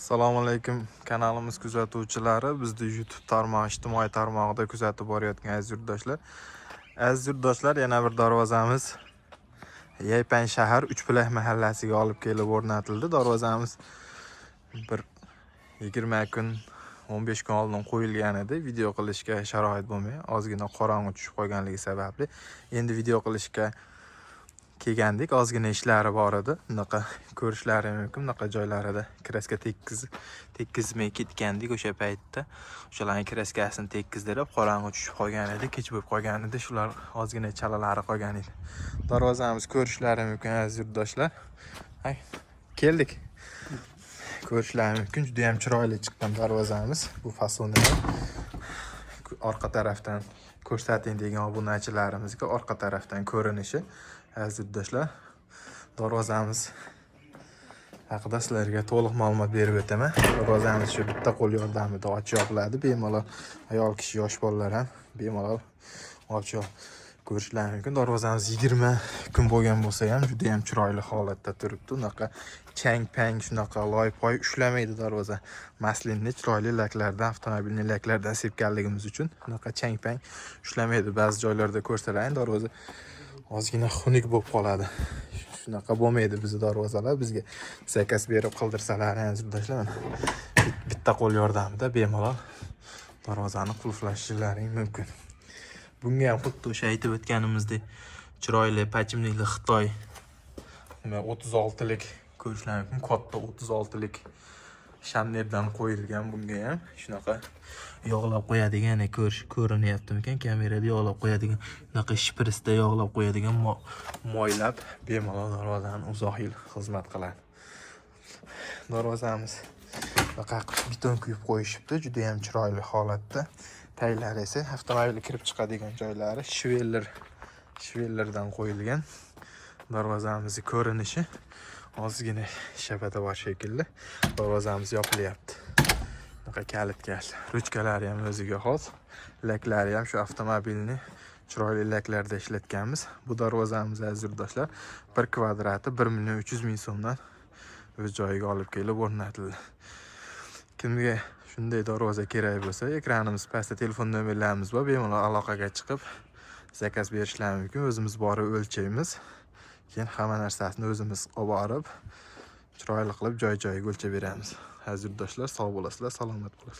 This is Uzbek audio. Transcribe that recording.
Assalomu alaykum kanalimiz kuzatuvchilari, bizni YouTube tarmog'i, ijtimoiy tarmog'ida kuzatib borayotgan aziz yurtdoshlar. Aziz yurtdoshlar, yana bir darvozamiz Yaypan shahar Uchbulak mahallasiga olib kelib o'rnatildi. Darvozamiz bir 20 kun, 15 kun oldin qo'yilgan edi. Video qilishga sharoit bo'lmay, ozgina qorong'i tushib qolganligi sababli endi video qilishga kelgandik. Ozgina ishlari bor edi. Bunaqa ko'rishlari mumkin. Bunaqa joylarida kraska tekkizmay ketgandik o'sha paytda. O'shalarning kraskasini tekkizdirib, qorong'i tushib qolgan edi, kech bo'lib qolgan edi. Shular ozgina chalalari qolgan edi. Darvozamiz ko'rishlari mumkin aziz yurtdoshlar. Keldik. Ko'rishlari mumkin. Juda ham chiroyli chiqqan darvozamiz. Bu fasonda orqa tarafdan ko'rsating degan obunachilarimizga orqa tarafdan ko'rinishi. Aziz yurtdoshlar, darvozamiz haqida sizlarga to'liq ma'lumot berib o'taman. Darvozamiz shu bitta qo'l yordamida ochib yopiladi. Bemalol ayol kishi, yosh bolalar ham bemalol ochib ko'rishlari mumkin. Darvozamiz 20 kun bo'lgan bo'lsa ham juda ham chiroyli holatda turibdi. Unaqa chang-pang, shunaqa loy-poy ushlamaydi darvoza. Maslinni chiroyli laklardan, avtomobilning laklaridan sepganligimiz uchun unaqa chang-pang ushlamaydi. Ba'zi joylarda ko'rsalang, darvoza ozgina xunuk bo'lib qoladi. Shunaqa bo'lmaydi bizning darvozalar. Bizga zakaz berib qildirsalar, aziz yurtdoshlar, bitta qo'l yordamida bemalol darvozani qulflashlaring mumkin. Bunga ham xuddi o'sha aytib o'tganimizdek chiroyli pachimlikli Xitoy 36lik ko'rishlar mumkin. Katta 36lik shannerdan qo'yilgan. Bunga ham shunaqa yog'lab qo'yadigan, ko'rinyaptimikan kamerada, yog'lab qo'yadigan, bunaqa shprisda yog'lab qo'yadigan moylab bemalol darvozani uzoq yil xizmat qiladi. Darvozamiz beton quyib qo'yishibdi, juda ham chiroyli holatda. Taylari esa avtomobil kirib chiqadigan joylari shvellerdan qo'yilgan. Darvozamizning ko'rinishi ozgina shabada bor shekilli. Darvozamiz yopilyapti. Bunaqa kalitga, ruchkalari ham o'ziga xos. Laklari ham shu avtomobilni chiroyli laklarda ishlatganmiz. Bu darvozamiz aziz yurtdoshlar 1 kvadrati 1.300.000 so'mdan o'z joyiga olib kelib o'rnatildi. Kimga shunday darvoza kerak bo'lsa, ekranimiz pastda telefon nomerlarimiz bor. Bemalol aloqaga chiqib zakaz berishlari mumkin. O'zimiz borib o'lchaymiz. Keyin hamma narsasini o'zimiz olib borib, chiroyli qilib joy-joyiga o'lchab beramiz. Aziz yurtdoshlar, sog' bo'lasizlar, salomat bo'lasizlar.